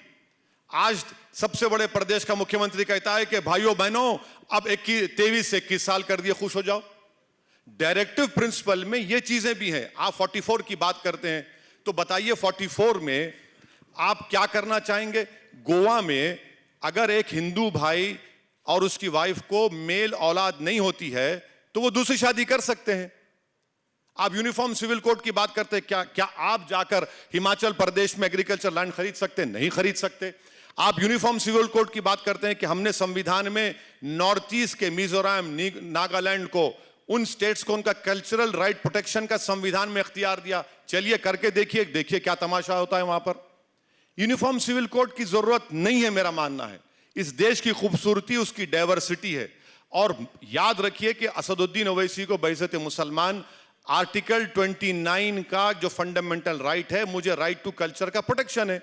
आज सबसे बड़े प्रदेश का मुख्यमंत्री कहता है कि भाइयों बहनों अब 23 से 21 साल कर दिए, खुश हो जाओ। डायरेक्टिव प्रिंसिपल में ये चीजें भी हैं। आप 44 की बात करते हैं तो बताइए 44 में आप क्या करना चाहेंगे? गोवा में अगर एक हिंदू भाई और उसकी वाइफ को मेल औलाद नहीं होती है तो वो दूसरी शादी कर सकते हैं। आप यूनिफॉर्म सिविल कोड की बात करते हैं, क्या आप जाकर हिमाचल प्रदेश में एग्रीकल्चर लैंड खरीद सकते हैं? नहीं खरीद सकते। आप यूनिफॉर्म सिविल कोड की बात करते हैं कि हमने संविधान में नॉर्थ ईस्ट के मिजोरम, नागालैंड को, उन स्टेट्स को उनका कल्चरल राइट प्रोटेक्शन का संविधान में इख्तियार दिया। चलिए करके देखिए क्या तमाशा होता है वहां पर। यूनिफॉर्म सिविल कोड की जरूरत नहीं है, मेरा मानना है। इस देश की खूबसूरती उसकी डाइवर्सिटी है। और याद रखिए कि असदुद्दीन ओवैसी को बइज़्ज़त मुसलमान आर्टिकल 29 का जो फंडामेंटल राइट है, मुझे राइट टू कल्चर का प्रोटेक्शन है।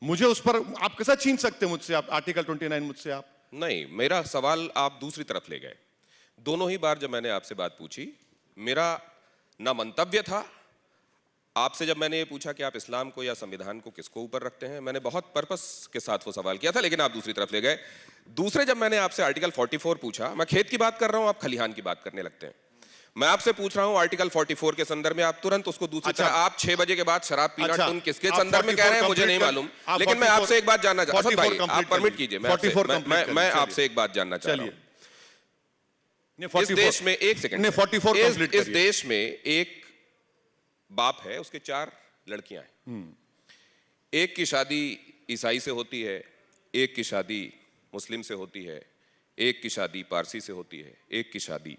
मुझे उस पर आप कैसा छीन सकते हैं मुझसे? आप आर्टिकल 29 मुझसे आप नहीं, मेरा सवाल आप दूसरी तरफ ले गए। दोनों ही बार जब मैंने आपसे बात पूछी, मेरा ना मंतव्य था आपसे जब मैंने ये पूछा कि आप इस्लाम को या संविधान को किसको ऊपर रखते हैं, मैंने बहुत पर्पस के साथ वो सवाल किया था, लेकिन आप दूसरी तरफ ले गए। दूसरे जब मैंने आपसे आर्टिकल 44 पूछा, मैं खेत की बात कर रहा हूं, आप खलिहान की बात करने लगते हैं। मैं आपसे पूछ रहा हूं आर्टिकल 44 के संदर्भ में, आप तुरंत उसको दूसरी तरफ, आप 6 बजे के बाद शराब पीना, तुम किसके संदर्भ में कह रहे हैं मुझे नहीं मालूम, लेकिन मैं आपसे एक बात जानना चाहता हूं। भाई आप परमिट कीजिए, मैं आपसे एक बात जानना चाह रहा हूं। इस देश में एक सेकंड, इस देश में एक बाप है, उसके 4 लड़कियां हैं। एक की शादी ईसाई से होती है, एक की शादी मुस्लिम से होती है, एक की शादी पारसी से होती है, एक की शादी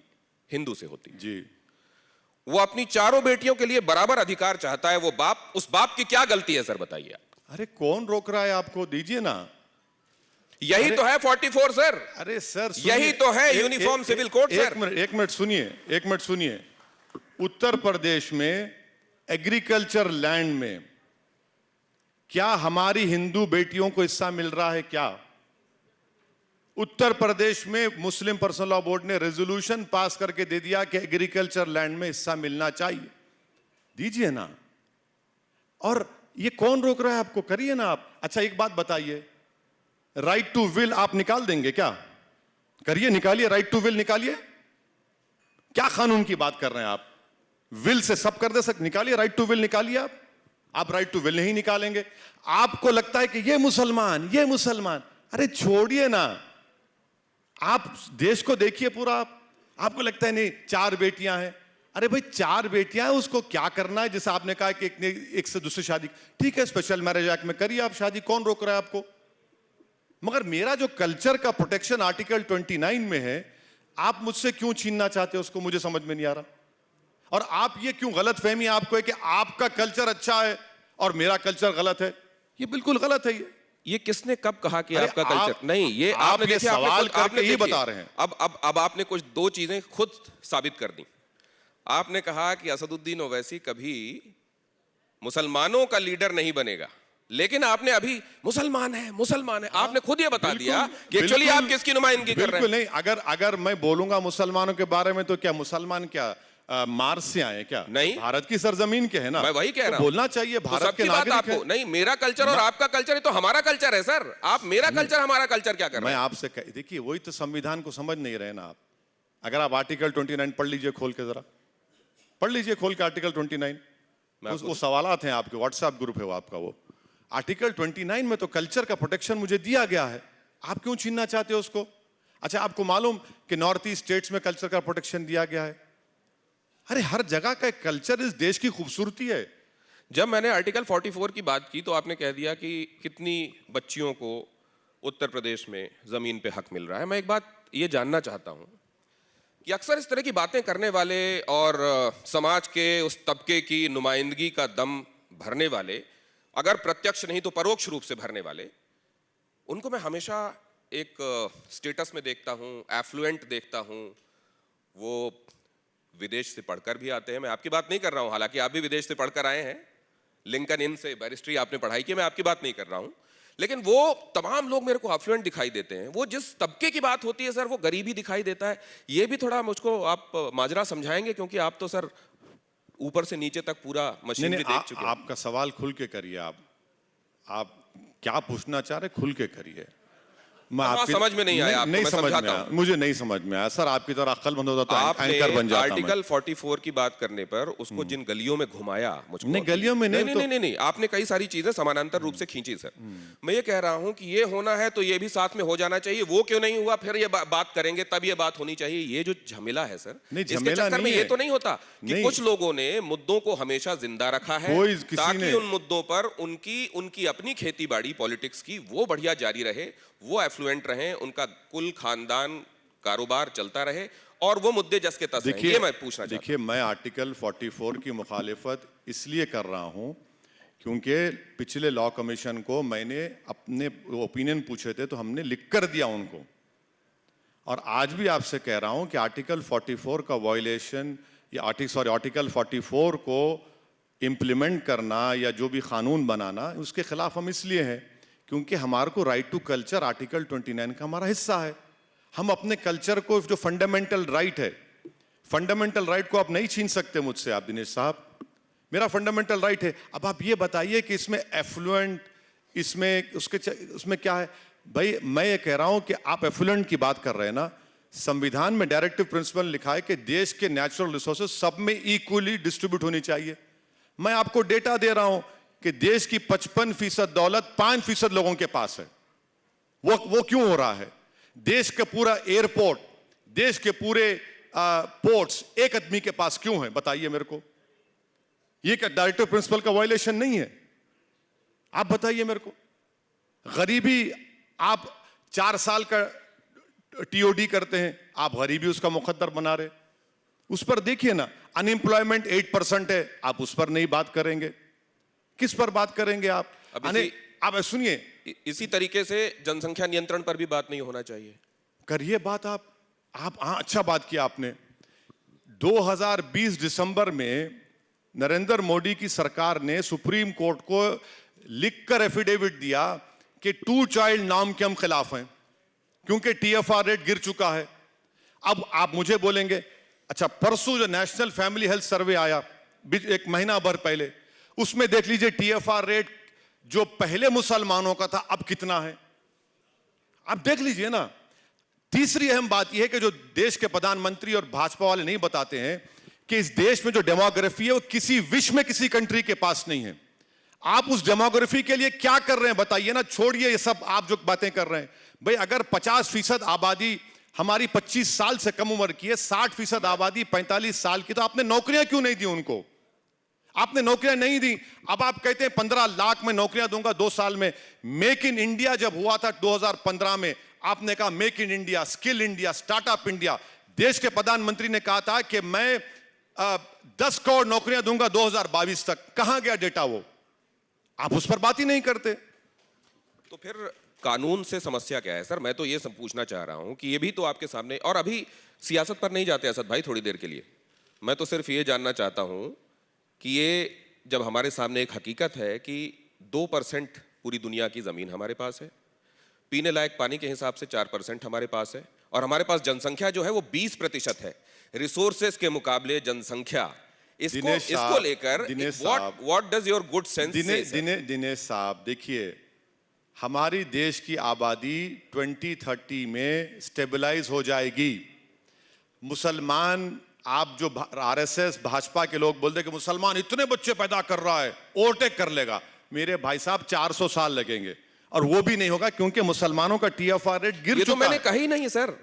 हिंदू से होती है जी। वो अपनी चारों बेटियों के लिए बराबर अधिकार चाहता है। वो बाप, उस बाप की क्या गलती है सर, बताइए आप। अरे कौन रोक रहा है आपको? दीजिए ना। यही तो है 44 सर। अरे सर यही तो है यूनिफॉर्म सिविल कोड सर। एक मिनट सुनिए। उत्तर प्रदेश में एग्रीकल्चर लैंड में क्या हमारी हिंदू बेटियों को हिस्सा मिल रहा है? क्या उत्तर प्रदेश में मुस्लिम पर्सनल लॉ बोर्ड ने रेजोल्यूशन पास करके दे दिया कि एग्रीकल्चर लैंड में हिस्सा मिलना चाहिए? दीजिए ना। और ये कौन रोक रहा है आपको? करिए ना आप। अच्छा एक बात बताइए, राइट टू विल आप निकाल देंगे क्या? करिए, निकालिए, राइट टू विल निकालिए। क्या कानून की बात कर रहे हैं आप? विल से सब कर दे सकते, निकालिए, राइट टू विल निकालिए आप राइट टू विल नहीं निकालेंगे। आपको लगता है कि ये मुसलमान, अरे छोड़िए ना। आप देश को देखिए पूरा। आपको लगता है नहीं 4 बेटियां हैं, अरे भाई 4 बेटियां हैं, उसको क्या करना है? जैसे आपने कहा कि एक से दूसरी शादी, ठीक है, स्पेशल मैरिज एक्ट में करिए आप शादी, कौन रोक रहा है आपको? मगर मेरा जो कल्चर का प्रोटेक्शन आर्टिकल 29 में है, आप मुझसे क्यों छीनना चाहते हो उसको? मुझे समझ में नहीं आ रहा। और आप ये क्यों गलत फहमी आपको है कि आपका कल्चर अच्छा है और मेरा कल्चर गलत है? ये बिल्कुल गलत है। ये किसने कब कहा कि आपका कल्चर नहीं? ये आपने ये सवाल करके ही बता रहे हैं। अब आपने कुछ 2 चीजें खुद साबित कर दी। आपने कहा कि असदुद्दीन ओवैसी कभी मुसलमानों का लीडर नहीं बनेगा, लेकिन आपने अभी मुसलमान है आपने खुद ये बता दिया कि एक्चुअली आप किसकी नुमाइंदगी कर रहे हैं। बिल्कुल नहीं, अगर मैं बोलूंगा मुसलमानों के बारे में तो क्या मुसलमान क्या मार्स से आए क्या? नहीं, भारत की सरजमीन के है ना। मैं वही कह तो रहा हूं, बोलना चाहिए तो भारत के सबकी बात नागरिक आपको हैं। नहीं, मेरा कल्चर और आपका कल्चर ये तो हमारा कल्चर है सर। आप मेरा कल्चर हमारा कल्चर क्या कर रहे मैं हैं? आपसे देखिए, वही तो संविधान को समझ नहीं रहे ना आप। अगर आप आर्टिकल 29 पढ़ लीजिए खोल के, जरा पढ़ लीजिए खोल के आर्टिकल 29। वो सवालात हैं आपके, व्हाट्सएप ग्रुप है वो आपका। वो आर्टिकल 29 में तो कल्चर का प्रोटेक्शन मुझे दिया गया है, आप क्यों छीनना चाहते हो उसको? अच्छा, आपको मालूम कि नॉर्थ ईस्ट स्टेट्स में कल्चर का प्रोटेक्शन दिया गया है? अरे हर जगह का कल्चर इस देश की खूबसूरती है। जब मैंने आर्टिकल 44 की बात की तो आपने कह दिया कि कितनी बच्चियों को उत्तर प्रदेश में जमीन पे हक मिल रहा है। मैं एक बात ये जानना चाहता हूं कि अक्सर इस तरह की बातें करने वाले और समाज के उस तबके की नुमाइंदगी का दम भरने वाले, अगर प्रत्यक्ष नहीं तो परोक्ष रूप से भरने वाले, उनको मैं हमेशा एक स्टेटस में देखता हूं, एफ्लुएंट देखता हूं। वो विदेश से पढ़कर भी आते हैं, मैं आपकी बात नहीं कर रहा हूं, हालांकि आप भी विदेश से पढ़कर आए हैं, लिंकन इन से बैरिस्ट्री आपने पढ़ाई की, मैं आपकी बात नहीं कर रहा हूं, लेकिन वो तमाम लोग मेरे को अफ्लुएंट दिखाई देते हैं। वो जिस तबके की बात होती है सर, वो गरीबी दिखाई देता है। ये भी थोड़ा मुझको आप माजरा समझाएंगे, क्योंकि आप तो सर ऊपर से नीचे तक पूरा मशीनरी देख चुके हैं। आपका सवाल खुल के करिए। आप क्या पूछना चाह रहे, खुल के करिए। मैं आपकी समझ में नहीं आया आपको, नहीं मैं समझ में समझाता आया, हूं। मुझे नहीं समझ में आया सर। आपकी तरह अक्लमंद होता तो आपने एंकर बन जाता मैं। आर्टिकल 44 की बात करने पर उसको जिन गलियों में घुमाया, मुझको नहीं, गलियों में नहीं, नहीं, आपने कई सारी चीजें समानांतर रूप से खींची सर। मैं ये कह रहा हूं कि ये होना है तो ये भी साथ में हो जाना चाहिए। वो क्यों नहीं हुआ, फिर ये बात करेंगे, तब ये बात होनी चाहिए। ये जो झमेला है सर, इसके चक्कर में ये तो नहीं होता कि कुछ लोगों ने मुद्दों को हमेशा जिंदा रखा है ताकि उन मुद्दों पर उनकी अपनी खेती बाड़ी पॉलिटिक्स की वो बढ़िया जारी रहे, वो एफ्लुएंट रहे, उनका कुल खानदान कारोबार चलता रहे और वो मुद्दे जस के तस हैं। ये मैं पूछना चाहता हूं। देखिए, मैं आर्टिकल 44 की मुखालिफत इसलिए कर रहा हूं क्योंकि पिछले लॉ कमीशन को मैंने अपने ओपिनियन पूछे थे तो हमने लिख कर दिया उनको। और आज भी आपसे कह रहा हूं कि आर्टिकल 44 का वायलेशन या आर्टिकल 44 को इम्प्लीमेंट करना या जो भी कानून बनाना, उसके खिलाफ हम इसलिए हैं क्योंकि हमारे को राइट टू कल्चर आर्टिकल 29 का हमारा हिस्सा है। हम अपने कल्चर को, जो फंडामेंटल राइट है, फंडामेंटल राइट को आप नहीं छीन सकते मुझसे। आप दिनेश साहब, मेरा फंडामेंटल राइट है। अब आप ये बताइए कि इसमें एफ्लुएंट, उसमें क्या है भाई? मैं ये कह रहा हूं कि आप एफ्लुएंट की बात कर रहे हैं ना, संविधान में डायरेक्टिव प्रिंसिपल लिखा है कि देश के नेचुरल रिसोर्सेज सब में इक्वली डिस्ट्रीब्यूट होनी चाहिए। मैं आपको डेटा दे रहा हूं कि देश की 55% दौलत 5% लोगों के पास है। वो क्यों हो रहा है? देश का पूरा एयरपोर्ट, देश के पूरे पोर्ट्स एक आदमी के पास क्यों है? बताइए मेरे को। ये क्या डायरेक्टिव प्रिंसिपल का वायलेशन नहीं है? आप बताइए मेरे को। गरीबी, आप 4 साल का टीओडी करते हैं, आप गरीबी उसका मुकद्दर बना रहे। उस पर देखिए ना, अनएम्प्लॉयमेंट 8% है, आप उस पर नहीं बात करेंगे। किस पर बात करेंगे आप? आप सुनिए, इसी तरीके से जनसंख्या नियंत्रण पर भी बात नहीं होना चाहिए? करिए बात आप। हाँ, अच्छा बात किया आपने। 2020 दिसंबर में नरेंद्र मोदी की सरकार ने सुप्रीम कोर्ट को लिखकर एफिडेविट दिया कि 2 चाइल्ड नाम के हम खिलाफ हैं क्योंकि टीएफआर रेट गिर चुका है। अब आप मुझे बोलेंगे, अच्छा परसों जो नेशनल फैमिली हेल्थ सर्वे आया 1 महीना भर पहले, उसमें देख लीजिए टीएफआर रेट जो पहले मुसलमानों का था अब कितना है, आप देख लीजिए ना। तीसरी अहम बात यह है कि जो देश के प्रधानमंत्री और भाजपा वाले नहीं बताते हैं कि इस देश में जो डेमोग्राफी है वो किसी विश्व में किसी कंट्री के पास नहीं है। आप उस डेमोग्राफी के लिए क्या कर रहे हैं बताइए ना। छोड़िए ये सब आप जो बातें कर रहे हैं भाई। अगर 50% आबादी हमारी 25 साल से कम उम्र की है, 60% आबादी 45 साल की, तो आपने नौकरियां क्यों नहीं दी उनको? आपने नौकरियां नहीं दी। अब आप कहते हैं 15 लाख में नौकरियां दूंगा 2 साल में। मेक इन इंडिया जब हुआ था 2015 में, आपने कहा make in India, skill India, startup India. देश के प्रधानमंत्री ने कहा था कि मैं 10 करोड़ नौकरियां दूंगा 2022 तक। कहां गया डेटा? वो आप उस पर बात ही नहीं करते। तो फिर कानून से समस्या क्या है सर? मैं तो ये सब पूछना चाह रहा हूं कि ये भी तो आपके सामने, और अभी सियासत पर नहीं जाते असद भाई थोड़ी देर के लिए। मैं तो सिर्फ ये जानना चाहता हूं कि ये जब हमारे सामने एक हकीकत है कि 2% पूरी दुनिया की जमीन हमारे पास है, पीने लायक पानी के हिसाब से 4% हमारे पास है, और हमारे पास जनसंख्या जो है वो 20% है। रिसोर्सेस के मुकाबले जनसंख्या, इसको लेकर what does your good sense से? दिनेश साहब, देखिए, हमारी देश की आबादी 2030 में स्टेबलाइज हो जाएगी। मुसलमान, आप जो आरएसएस भाजपा के लोग बोलते कि मुसलमान इतने बच्चे पैदा कर रहा है, ओवरटेक कर लेगा। मेरे भाई साहब 400 साल लगेंगे और वो भी नहीं होगा, क्योंकि मुसलमानों का टीएफआर रेट गिर चुका है। ये तो मैंने कहा ही नहीं सर,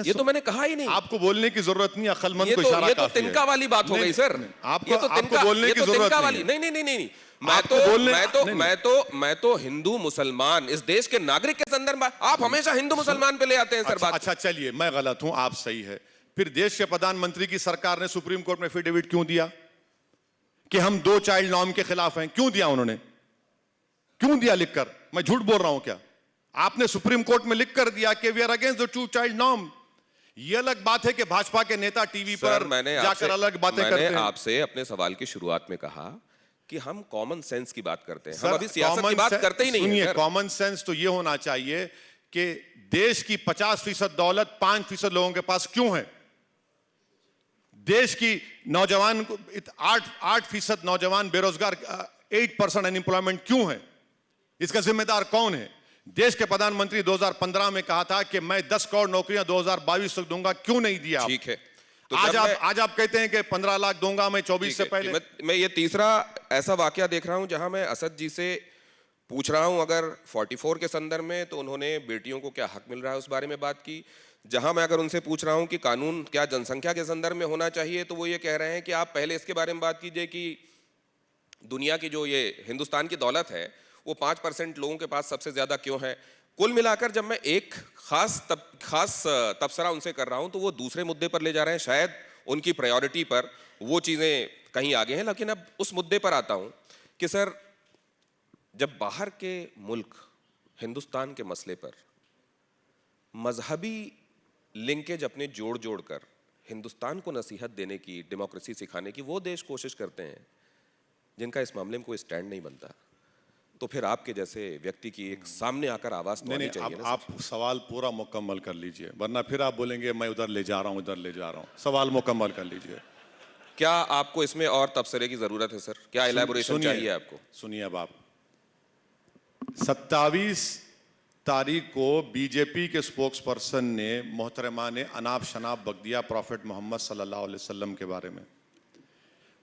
ये तो मैंने कहा ही नहीं। आपको बोलने की जरूरत नहीं, अक्लमंद को इशारा ये तो तिनका वाली बात हो गई सर। आपको बोलने की जरूरत नहीं। नहीं, मैं तो हिंदू मुसलमान इस देश के नागरिक के संदर्भ में, आप हमेशा हिंदू मुसलमान पे ले आते हैं सर बात। अच्छा चलिए, मैं गलत हूं, आप सही है। फिर देश के प्रधानमंत्री की सरकार ने सुप्रीम कोर्ट में एफिडेविट क्यों दिया कि हम 2 चाइल्ड नॉर्म के खिलाफ हैं? क्यों दिया उन्होंने? क्यों दिया लिखकर? मैं झूठ बोल रहा हूं क्या? आपने सुप्रीम कोर्ट में लिखकर दिया कि we are against the 2 child norm. ये अलग बात है कि भाजपा के नेता टीवी पर जाकर अलग बातें करते हैं। मैंने आपसे अपने सवाल की शुरुआत में कहा कि हम कॉमन सेंस की बात करते हैं, हम अभी सियासत की बात करते ही नहीं। सुनिए, कॉमन सेंस तो ये होना चाहिए कि देश की 50% दौलत 5% लोगों के पास क्यों है? देश की नौजवान 8% नौजवान बेरोजगार, 8% अनएम्प्लॉयमेंट क्यों है? इसका जिम्मेदार कौन है? देश के प्रधानमंत्री 2015 में कहा था कि मैं 10 करोड़ नौकरियां 2022 तक दूंगा, क्यों नहीं दिया? ठीक है, तो आज आप कहते हैं कि 15 लाख दूंगा मैं 24 से पहले। मैं ये तीसरा ऐसा वाकया देख रहा हूं जहां मैं असद जी से पूछ रहा हूं, अगर 44 के संदर्भ में तो उन्होंने बेटियों को क्या हक मिल रहा है उस बारे में बात की। जहां मैं अगर उनसे पूछ रहा हूं कि कानून क्या जनसंख्या के संदर्भ में होना चाहिए, तो वो ये कह रहे हैं कि आप पहले इसके बारे में बात कीजिए कि दुनिया की जो ये हिंदुस्तान की दौलत है वो 5% लोगों के पास सबसे ज्यादा क्यों है। कुल मिलाकर जब मैं एक खास तबसरा उनसे कर रहा हूं तो वो दूसरे मुद्दे पर ले जा रहे हैं, शायद उनकी प्रायोरिटी पर वो चीजें कहीं आगे हैं। लेकिन अब उस मुद्दे पर आता हूं कि सर, जब बाहर के मुल्क हिंदुस्तान के मसले पर मजहबी लिंकेज अपने जोड़ कर हिंदुस्तान को नसीहत देने की, डेमोक्रेसी सिखाने की वो देश कोशिश करते हैं जिनका इस मामले में कोई स्टैंड नहीं बनता, तो फिर आपके जैसे व्यक्ति की एक सामने आकर आवाज तो आनी चाहिए ना। आप सवाल पूरा मुकम्मल कर लीजिए, वरना फिर आप बोलेंगे मैं उधर ले जा रहा हूं, उधर ले जा रहा हूं। सवाल मुकम्मल कर लीजिए। क्या आपको इसमें और तबसरे की जरूरत है सर? क्या इलैबोरेशन चाहिए आपको? सुनिए, अब आप 27 तारीख को बीजेपी के स्पोक्स पर्सन ने, मोहतरमा ने अनाप शनाप बक दिया प्रॉफिट मोहम्मद सल्लल्लाहु अलैहि वसल्लम के बारे में।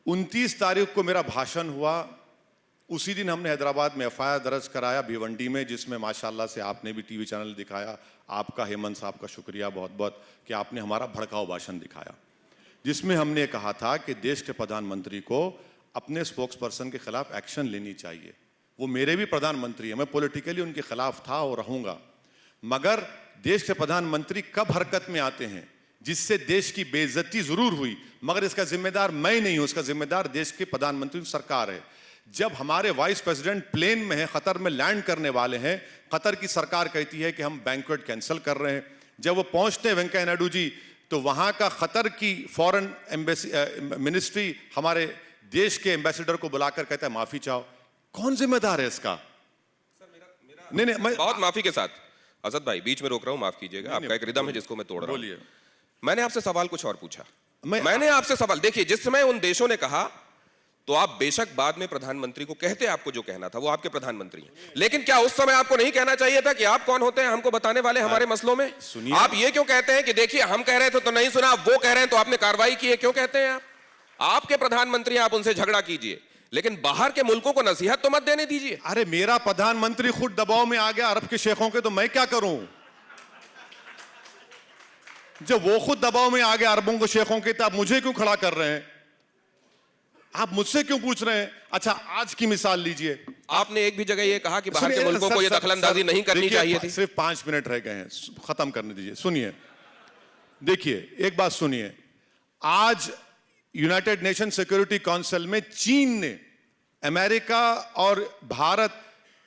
29 तारीख को मेरा भाषण हुआ, उसी दिन हमने हैदराबाद में एफआईआर दर्ज कराया भिवंडी में, जिसमें माशाल्लाह से आपने भी टीवी चैनल दिखाया। आपका, हेमंत साहब का शुक्रिया बहुत बहुत कि आपने हमारा भड़काऊ भाषण दिखाया, जिसमें हमने कहा था कि देश के प्रधानमंत्री को अपने स्पोक्स पर्सन के खिलाफ एक्शन लेनी चाहिए। वो मेरे भी प्रधानमंत्री हैं, मैं पॉलिटिकली उनके खिलाफ था और रहूंगा, मगर देश के प्रधानमंत्री कब हरकत में आते हैं जिससे देश की बेइज्जती जरूर हुई, मगर इसका जिम्मेदार मैं नहीं हूं, इसका जिम्मेदार देश के प्रधानमंत्री सरकार है। जब हमारे वाइस प्रेसिडेंट प्लेन में है, कतर में लैंड करने वाले हैं, कतर की सरकार कहती है कि हम बैंक्वेट कैंसिल कर रहे हैं। जब वो पहुंचते हैं वेंकैया नायडू जी, तो वहां का कतर की फॉरेन मिनिस्ट्री हमारे देश के एम्बेसडर को बुलाकर कहता है माफी चाहो। कौन जिम्मेदार है इसका? नहीं, मैं बहुत माफी के साथ, असद भाई बीच में रोक रहा हूं, माफ कीजिएगा, आपका एक रिदम है जिसको मैं तोड़ रहा हूं। बोलिए। मैंने आपसे सवाल कुछ और पूछा। मैंने आपसे सवाल, देखिए, जिस समय उन देशों ने कहा, तो आप बेशक बाद में प्रधानमंत्री को कहते, आपको जो कहना था, वो आपके प्रधानमंत्री हैं, लेकिन क्या उस समय आपको नहीं कहना चाहिए था कि आप कौन होते हैं हमको बताने वाले हमारे मसलों में? आप ये क्यों कहते हैं कि देखिए हम कह रहे थे तो नहीं सुना, वो कह रहे हैं तो आपने कार्रवाई की है? क्यों कहते हैं आप? आपके प्रधानमंत्री, आप उनसे झगड़ा कीजिए, लेकिन बाहर के मुल्कों को नसीहत तो मत देने दीजिए। अरे मेरा प्रधानमंत्री खुद दबाव में आ गया अरब के शेखों के, तो मैं क्या करूं? जब वो खुद दबाव में आ गया अरबों को, शेखों के, तो आप मुझे क्यों खड़ा कर रहे हैं? आप मुझसे क्यों पूछ रहे हैं? अच्छा, आज की मिसाल लीजिए। आपने एक भी जगह ये कहा कि बाहर के मुल्कों को ये दखलंदाजी नहीं करनी चाहिए थी। सिर्फ 5 मिनट रह गए हैं, खत्म करने दीजिए। सुनिए, देखिए, एक बात सुनिए। आज यूनाइटेड नेशन सिक्योरिटी काउंसिल में चीन ने, अमेरिका और भारत,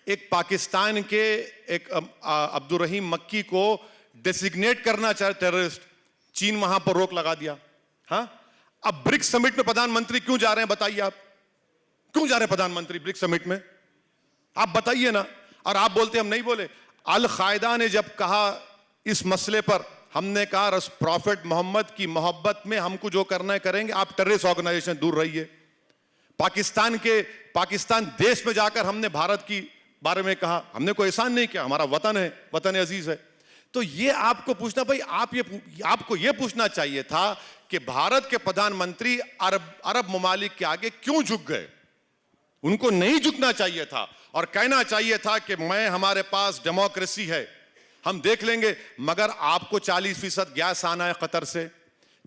एक पाकिस्तान के एक अब्दुल रहीम मक्की को डेसिग्नेट करना चाहे टेररिस्ट, चीन वहां पर रोक लगा दिया। हाँ, अब ब्रिक्स समिट में प्रधानमंत्री क्यों जा रहे हैं, बताइए आप क्यों जा रहे हैं प्रधानमंत्री ब्रिक्स समिट में, आप बताइए ना। और आप बोलते हम नहीं बोले। अल कायदा ने जब कहा इस मसले पर, हमने कहा रस प्रॉफिट मोहम्मद की मोहब्बत में हमको जो करना है करेंगे, आप टेररिस्ट ऑर्गेनाइजेशन दूर रहिए। पाकिस्तान देश में जाकर हमने भारत की बारे में कहा, हमने कोई एहसान नहीं किया, हमारा वतन है, वतन अजीज है। तो ये आपको पूछना, भाई आपको ये पूछना चाहिए था कि भारत के प्रधानमंत्री अरब ममालिक के आगे क्यों झुक गए। उनको नहीं झुकना चाहिए था और कहना चाहिए था कि हमारे पास डेमोक्रेसी है, हम देख लेंगे। मगर आपको 40% गैस आना है कतर से,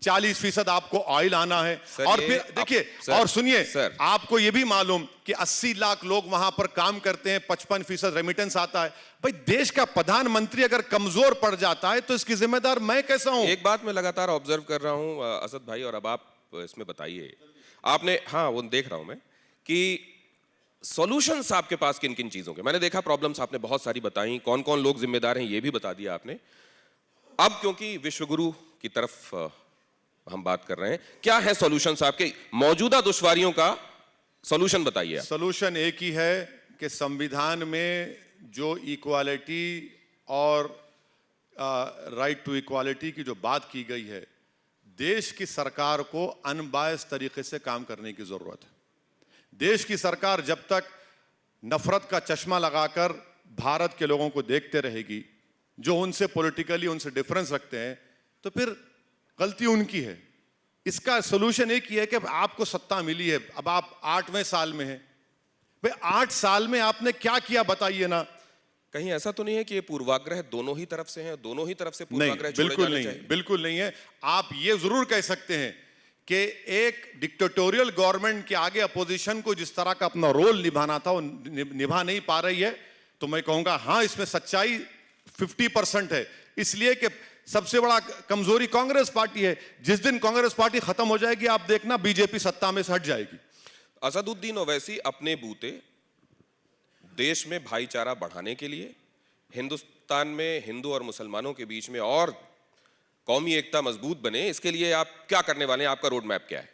40% आपको ऑयल आना है। और फिर देखिए और सुनिए, आपको यह भी मालूम कि 80 लाख लोग वहां पर काम करते हैं, 55% रेमिटेंस आता है। भाई देश का प्रधानमंत्री अगर कमजोर पड़ जाता है तो इसकी जिम्मेदार मैं कैसा हूं। एक बात मैं लगातार ऑब्जर्व कर रहा हूं असद भाई, और अब आप इसमें बताइए, आपने, हाँ वो देख रहा हूं मैं कि सॉल्यूशंस आपके पास किन किन चीजों के। मैंने देखा प्रॉब्लम्स आपने बहुत सारी बताई, कौन कौन लोग जिम्मेदार हैं ये भी बता दिया आपने। अब क्योंकि विश्वगुरु की तरफ हम बात कर रहे हैं, क्या है सॉल्यूशंस आपके, मौजूदा दुश्वारियों का सॉल्यूशन बताइए। सॉल्यूशन एक ही है कि संविधान में जो इक्वालिटी और राइट टू इक्वालिटी की जो बात की गई है, देश की सरकार को अनबायस तरीके से काम करने की जरूरत है। देश की सरकार जब तक नफरत का चश्मा लगाकर भारत के लोगों को देखते रहेगी, जो उनसे पॉलिटिकली उनसे डिफरेंस रखते हैं, तो फिर गलती उनकी है। इसका सोल्यूशन एक ही है कि आपको सत्ता मिली है, अब आप 8वें साल में हैं। भाई 8 साल में आपने क्या किया बताइए ना। कहीं ऐसा तो नहीं है कि ये पूर्वाग्रह दोनों ही तरफ से हैं, दोनों ही तरफ से पूर्वाग्रह नहीं, बिल्कुल नहीं, बिल्कुल नहीं है। आप ये जरूर कह सकते हैं कि एक डिक्टेटोरियल गवर्नमेंट के आगे अपोजिशन को जिस तरह का अपना रोल निभाना था वो निभा नहीं पा रही है। तो मैं कहूंगा हाँ, इसमें सच्चाई 50% है, इसलिए कि सबसे बड़ा कमजोरी कांग्रेस पार्टी है। जिस दिन कांग्रेस पार्टी खत्म हो जाएगी, आप देखना बीजेपी सत्ता में से हट जाएगी। असदुद्दीन ओवैसी अपने बूते देश में भाईचारा बढ़ाने के लिए, हिंदुस्तान में हिंदू और मुसलमानों के बीच में और कौमी एकता मजबूत बने, इसके लिए आप क्या करने वाले हैं, आपका रोड मैप क्या है?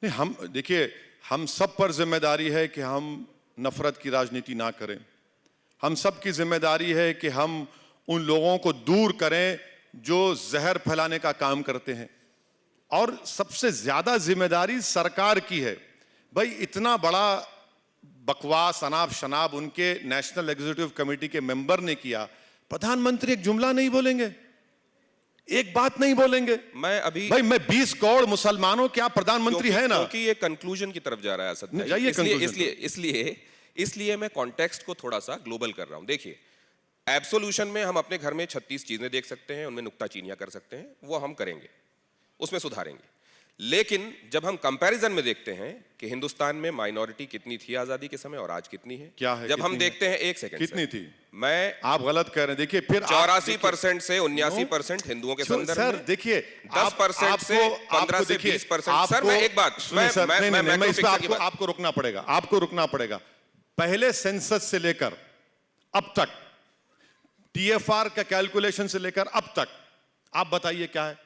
नहीं, हम देखिए, हम सब पर जिम्मेदारी है कि हम नफरत की राजनीति ना करें। हम सब की जिम्मेदारी है कि हम उन लोगों को दूर करें जो जहर फैलाने का काम करते हैं। और सबसे ज्यादा जिम्मेदारी सरकार की है। भाई इतना बड़ा बकवास अनाप शनाप उनके नेशनल एग्जीक्यूटिव कमेटी के मेंबर ने किया, प्रधानमंत्री एक जुमला नहीं बोलेंगे, एक बात नहीं बोलेंगे। मैं अभी भाई मैं 20 करोड़ मुसलमानों के, आप प्रधानमंत्री है ना। क्योंकि ये कंक्लूजन की तरफ जा रहा है असद भाई, इसलिए मैं कॉन्टेक्स्ट को थोड़ा सा ग्लोबल कर रहा हूं। देखिए, एब्सोल्यूशन में हम अपने घर में 36 चीजें देख सकते हैं, उनमें नुक्ताचीनियां कर सकते हैं, वो हम करेंगे, उसमें सुधारेंगे। लेकिन जब हम कंपैरिजन में देखते हैं कि हिंदुस्तान में माइनॉरिटी कितनी थी आजादी के समय और आज कितनी है, क्या है, जब हम देखते हैं, एक सेकंड, कितनी थी, आप गलत कह रहे हैं। देखिए फिर 84% से 79% हिंदुओं के संदर्भ में, सर देखिए 10% से 15 से 20%। सर मैं एक बात, मैं इस पर आपको रुकना पड़ेगा। पहले सेंसस से लेकर अब तक, टीएफआर का कैलकुलेशन से लेकर अब तक, आप बताइए क्या है।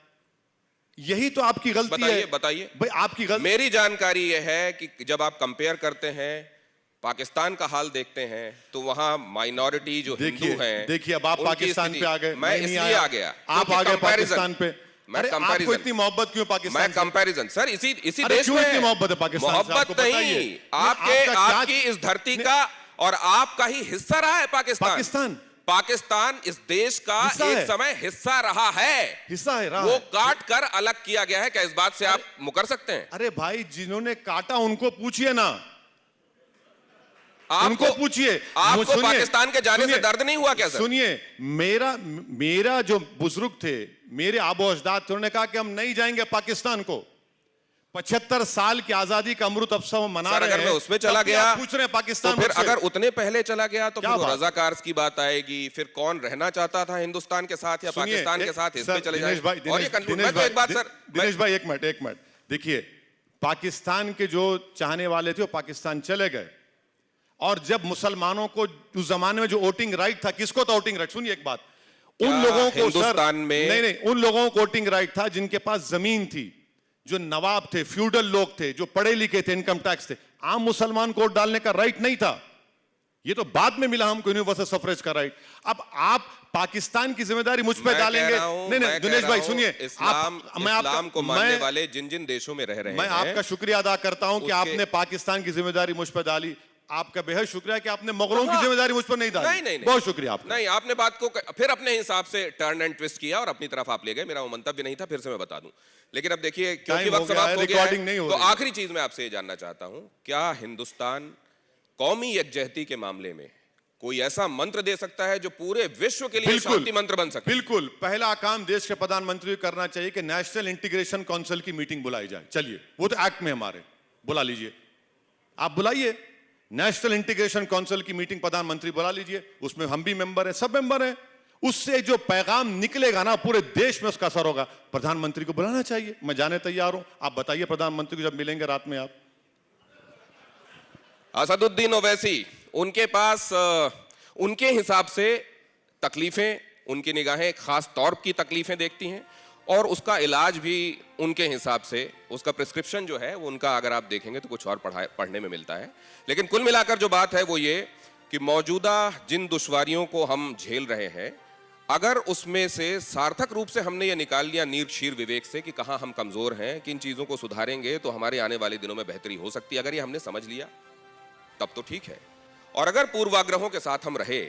यही तो आपकी गलती है। बताइए भाई, आपकी गलती। मेरी जानकारी यह है कि जब आप कंपेयर करते हैं, पाकिस्तान का हाल देखते हैं, तो वहां माइनॉरिटी जो हिंदू हैं, देखिए अब आप पाकिस्तान पे आ गए। मैं इसलिए आ गया, आप आ गए पाकिस्तान पे। मैं आपको इतनी मोहब्बत क्यों पाकिस्तान मैं कंपैरिजन, सर इसी देश में इतनी मोहब्बत है पाकिस्तान से? मोहब्बत नहीं, आपकी इस धरती का और आपका ही हिस्सा रहा है पाकिस्तान इस देश का एक समय हिस्सा रहा है, वो काट कर अलग किया गया है। क्या इस बात से आप मुकर सकते हैं? अरे भाई, जिन्होंने काटा उनको पूछिए ना, उनको पूछिए। आपको पाकिस्तान के जाने से दर्द नहीं हुआ क्या सर? सुनिए, मेरा जो बुजुर्ग थे, मेरे आबो अजदाद थे, उन्होंने कहा कि हम नहीं जाएंगे पाकिस्तान को। 75 साल की आजादी का अमृत अवसर मना रहे हैं। अगर मैं उसमें चला गया, पूछ रहे हैं पाकिस्तान, तो फिर अगर उतने पहले चला गया तो फिर रज़ाकार्स की बात आएगी। फिर कौन रहना चाहता था हिंदुस्तान के साथ या पाकिस्तान के साथ, इसमें चले जाए। और ये एक बात सर, दिनेश भाई एक मिनट, देखिए पाकिस्तान के जो चाहने वाले थे वो पाकिस्तान चले गए, और जब मुसलमानों को उस जमाने में जो वोटिंग राइट था, किसको था वोटिंग राइट? सुनिए एक बात, उन लोगों को हिंदुस्तान में नहीं, उन लोगों को वोटिंग राइट था जिनके पास जमीन थी, जो नवाब थे, फ्यूडल लोग थे, जो पढ़े लिखे थे, इनकम टैक्स थे, आम मुसलमान को वोट डालने का राइट नहीं था। ये तो बाद में मिला हमको यूनिवर्सल सफरेज का राइट। अब आप पाकिस्तान की जिम्मेदारी मुझ पे डालेंगे। नहीं दिनेश भाई सुनिए, इस्लाम को मानने वाले जिन जिन देशों में रह रहे हैं, मैं आपका शुक्रिया अदा करता हूं कि आपने पाकिस्तान की जिम्मेदारी मुझ पर डाली। आपका बेहद शुक्रिया कि आपने मुगलों की जिम्मेदारी मुझ पर नहीं डाली। नहीं, बहुत शुक्रिया आपका। नहीं, आपने बात को फिर अपने हिसाब से टर्न एंड ट्विस्ट किया और अपनी तरफ आप ले गए। मेरा वो मंतव्य नहीं था, फिर से मैं बता दूं। लेकिन अब देखिए, क्योंकि वक्त समाप्त हो गया है, तो आखिरी चीज मैं आपसे ये जानना चाहता हूं, क्या हिंदुस्तान कौमी यकजहती के मामले में कोई ऐसा मंत्र दे सकता है जो पूरे विश्व के लिए शांति मंत्र बन सके? बिल्कुल। पहला काम देश के प्रधानमंत्री को करना चाहिए कि नेशनल इंटीग्रेशन काउंसिल की मीटिंग बुलाई जाए। चलिए, वो तो एक्ट में हमारे, बुला लीजिए, आप बुलाइए। नेशनल इंटीग्रेशन काउंसिल की मीटिंग प्रधानमंत्री बुला लीजिए, उसमें हम भी मेंबर हैं, सब मेंबर हैं। उससे जो पैगाम निकलेगा ना, पूरे देश में उसका असर होगा। प्रधानमंत्री को बुलाना चाहिए, मैं जाने तैयार हूं। आप बताइए प्रधानमंत्री को जब मिलेंगे रात में आप। असदुद्दीन ओवैसी, उनके पास उनके हिसाब से तकलीफें, उनकी निगाहें एक खास तौर की तकलीफें देखती हैं और उसका इलाज भी उनके हिसाब से, उसका प्रिस्क्रिप्शन जो है वो उनका अगर आप देखेंगे तो कुछ और पढ़ने में मिलता है। लेकिन कुल मिलाकर जो बात है वो ये कि मौजूदा जिन दुश्वारियों को हम झेल रहे हैं, अगर उसमें से सार्थक रूप से हमने ये निकाल लिया नीर शीर विवेक से कि कहाँ हम कमजोर हैं, किन चीजों को सुधारेंगे तो हमारे आने वाले दिनों में बेहतरी हो सकती है, अगर ये हमने समझ लिया तब तो ठीक है। और अगर पूर्वाग्रहों के साथ हम रहे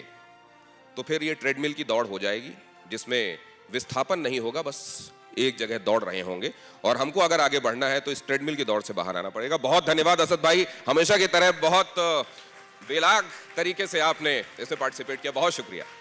तो फिर ये ट्रेडमिल की दौड़ हो जाएगी जिसमें विस्थापन नहीं होगा, बस एक जगह दौड़ रहे होंगे। और हमको अगर आगे बढ़ना है तो इस ट्रेडमिल की दौड़ से बाहर आना पड़ेगा। बहुत धन्यवाद असद भाई, हमेशा की तरह बहुत बेलाग तरीके से आपने इसमें पार्टिसिपेट किया, बहुत शुक्रिया।